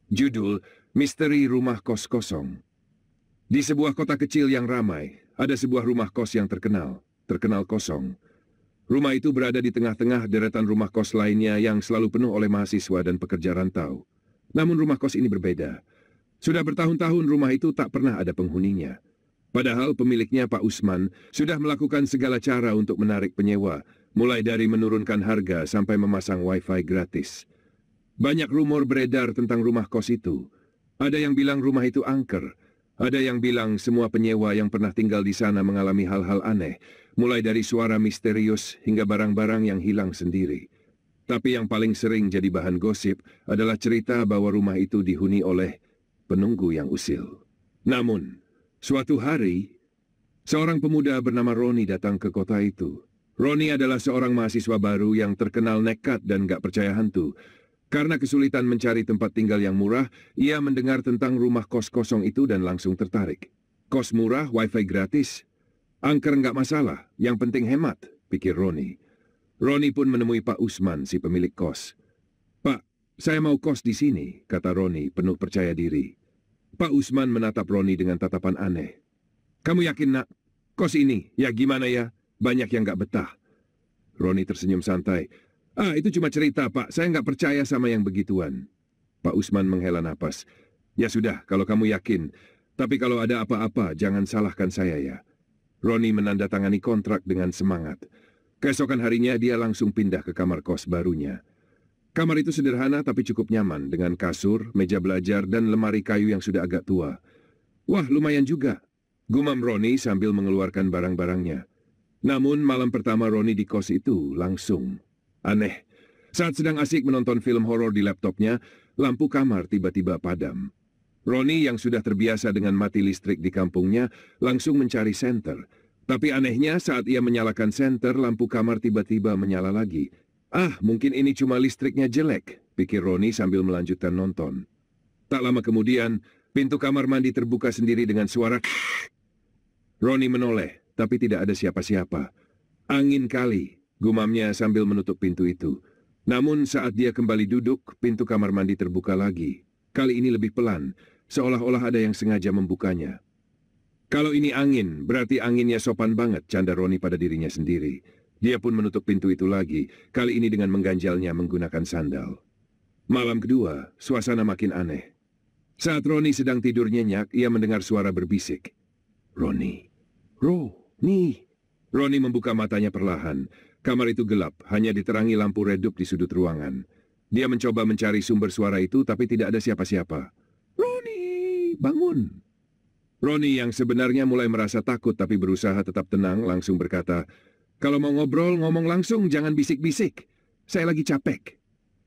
Judul, Misteri Rumah Kos Kosong. Di sebuah kota kecil yang ramai, ada sebuah rumah kos yang terkenal kosong. Rumah itu berada di tengah-tengah deretan rumah kos lainnya yang selalu penuh oleh mahasiswa dan pekerja rantau. Namun rumah kos ini berbeda. Sudah bertahun-tahun rumah itu tak pernah ada penghuninya. Padahal pemiliknya Pak Usman sudah melakukan segala cara untuk menarik penyewa, mulai dari menurunkan harga sampai memasang wifi gratis. Banyak rumor beredar tentang rumah kos itu. Ada yang bilang rumah itu angker. Ada yang bilang semua penyewa yang pernah tinggal di sana mengalami hal-hal aneh, mulai dari suara misterius hingga barang-barang yang hilang sendiri. Tapi yang paling sering jadi bahan gosip adalah cerita bahwa rumah itu dihuni oleh penunggu yang usil. Namun, suatu hari, seorang pemuda bernama Roni datang ke kota itu. Roni adalah seorang mahasiswa baru yang terkenal nekat dan gak percaya hantu. Karena kesulitan mencari tempat tinggal yang murah, ia mendengar tentang rumah kos kosong itu dan langsung tertarik. Kos murah, wifi gratis. Angker nggak masalah, yang penting hemat, pikir Roni. Roni pun menemui Pak Usman, si pemilik kos. Pak, saya mau kos di sini, kata Roni, penuh percaya diri. Pak Usman menatap Roni dengan tatapan aneh. Kamu yakin, nak? Kos ini, ya gimana ya? Banyak yang nggak betah. Roni tersenyum santai. Itu cuma cerita, Pak. Saya nggak percaya sama yang begituan. Pak Usman menghela napas. Ya sudah, kalau kamu yakin. Tapi kalau ada apa-apa, jangan salahkan saya ya. Roni menandatangani kontrak dengan semangat. Keesokan harinya, dia langsung pindah ke kamar kos barunya. Kamar itu sederhana tapi cukup nyaman, dengan kasur, meja belajar, dan lemari kayu yang sudah agak tua. Wah, lumayan juga. Gumam Roni sambil mengeluarkan barang-barangnya. Namun, malam pertama Roni di kos itu langsung aneh. Saat sedang asik menonton film horor di laptopnya, lampu kamar tiba-tiba padam. Roni yang sudah terbiasa dengan mati listrik di kampungnya, langsung mencari senter. Tapi anehnya saat ia menyalakan senter, lampu kamar tiba-tiba menyala lagi. Mungkin ini cuma listriknya jelek, pikir Roni sambil melanjutkan nonton. Tak lama kemudian, pintu kamar mandi terbuka sendiri dengan suara. Roni menoleh, tapi tidak ada siapa-siapa. Angin kali. Gumamnya sambil menutup pintu itu. Namun saat dia kembali duduk, pintu kamar mandi terbuka lagi. Kali ini lebih pelan, seolah-olah ada yang sengaja membukanya. Kalau ini angin, berarti anginnya sopan banget, canda Roni pada dirinya sendiri. Dia pun menutup pintu itu lagi, kali ini dengan mengganjalnya menggunakan sandal. Malam kedua, suasana makin aneh. Saat Roni sedang tidur nyenyak, ia mendengar suara berbisik. Roni. Roni membuka matanya perlahan. Kamar itu gelap, hanya diterangi lampu redup di sudut ruangan. Dia mencoba mencari sumber suara itu, tapi tidak ada siapa-siapa. Roni, bangun! Roni yang sebenarnya mulai merasa takut, tapi berusaha tetap tenang, langsung berkata, kalau mau ngobrol, ngomong langsung, jangan bisik-bisik. Saya lagi capek.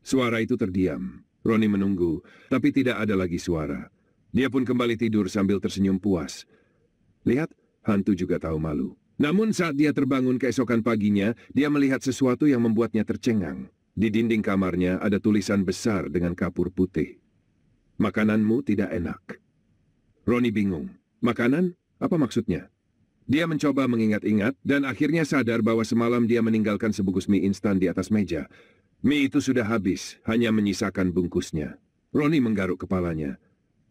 Suara itu terdiam. Roni menunggu, tapi tidak ada lagi suara. Dia pun kembali tidur sambil tersenyum puas. Lihat, hantu juga tahu malu. Namun saat dia terbangun keesokan paginya, dia melihat sesuatu yang membuatnya tercengang. Di dinding kamarnya ada tulisan besar dengan kapur putih. Makananmu tidak enak. Roni bingung. Makanan? Apa maksudnya? Dia mencoba mengingat-ingat dan akhirnya sadar bahwa semalam dia meninggalkan sebungkus mie instan di atas meja. Mie itu sudah habis, hanya menyisakan bungkusnya. Roni menggaruk kepalanya.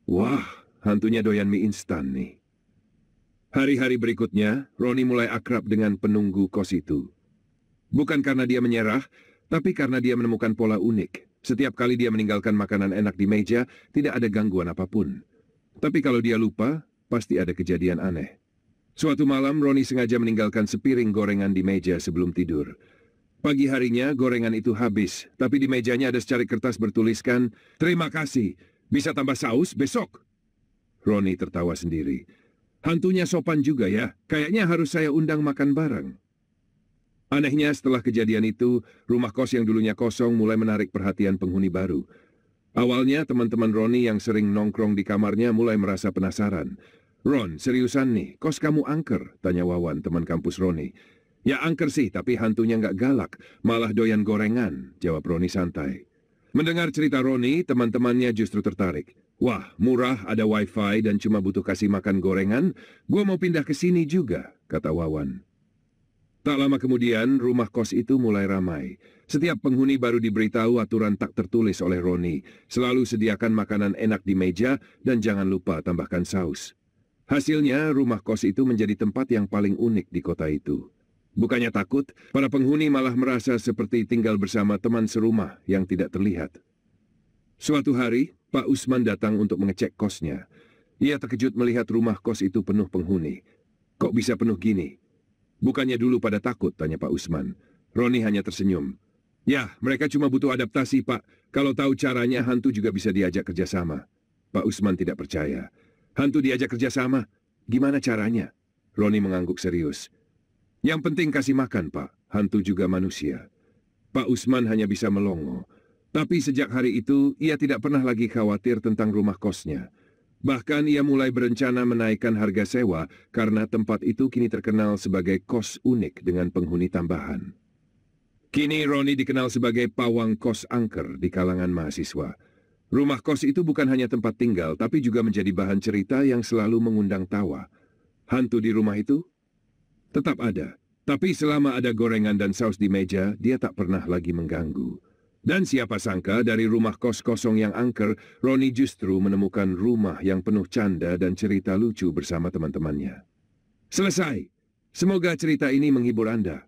Wah, hantunya doyan mie instan nih. Hari-hari berikutnya, Roni mulai akrab dengan penunggu kos itu. Bukan karena dia menyerah, tapi karena dia menemukan pola unik. Setiap kali dia meninggalkan makanan enak di meja, tidak ada gangguan apapun. Tapi kalau dia lupa, pasti ada kejadian aneh. Suatu malam, Roni sengaja meninggalkan sepiring gorengan di meja sebelum tidur. Pagi harinya, gorengan itu habis, tapi di mejanya ada secari kertas bertuliskan, "Terima kasih, bisa tambah saus besok." Roni tertawa sendiri. Hantunya sopan juga ya, kayaknya harus saya undang makan bareng. Anehnya setelah kejadian itu, rumah kos yang dulunya kosong mulai menarik perhatian penghuni baru. Awalnya teman-teman Roni yang sering nongkrong di kamarnya mulai merasa penasaran. Ron, seriusan nih, kos kamu angker? Tanya Wawan, teman kampus Roni. Ya angker sih, tapi hantunya nggak galak, malah doyan gorengan, jawab Roni santai. Mendengar cerita Roni, teman-temannya justru tertarik. Wah, murah, ada wifi dan cuma butuh kasih makan gorengan, gua mau pindah ke sini juga, kata Wawan. Tak lama kemudian, rumah kos itu mulai ramai. Setiap penghuni baru diberitahu aturan tak tertulis oleh Roni. Selalu sediakan makanan enak di meja dan jangan lupa tambahkan saus. Hasilnya, rumah kos itu menjadi tempat yang paling unik di kota itu. Bukannya takut, para penghuni malah merasa seperti tinggal bersama teman serumah yang tidak terlihat. Suatu hari, Pak Usman datang untuk mengecek kosnya. Ia terkejut melihat rumah kos itu penuh penghuni. Kok bisa penuh gini? Bukannya dulu pada takut, tanya Pak Usman. Roni hanya tersenyum. Ya, mereka cuma butuh adaptasi, Pak. Kalau tahu caranya, hantu juga bisa diajak kerjasama. Pak Usman tidak percaya. Hantu diajak kerjasama? Gimana caranya? Roni mengangguk serius. Yang penting kasih makan, Pak. Hantu juga manusia. Pak Usman hanya bisa melongo. Tapi sejak hari itu, ia tidak pernah lagi khawatir tentang rumah kosnya. Bahkan ia mulai berencana menaikkan harga sewa karena tempat itu kini terkenal sebagai kos unik dengan penghuni tambahan. Kini Roni dikenal sebagai pawang kos angker di kalangan mahasiswa. Rumah kos itu bukan hanya tempat tinggal, tapi juga menjadi bahan cerita yang selalu mengundang tawa. Hantu di rumah itu tetap ada, tapi selama ada gorengan dan saus di meja, dia tak pernah lagi mengganggu. Dan siapa sangka dari rumah kos kosong yang angker, Roni justru menemukan rumah yang penuh canda dan cerita lucu bersama teman-temannya. Selesai. Semoga cerita ini menghibur Anda.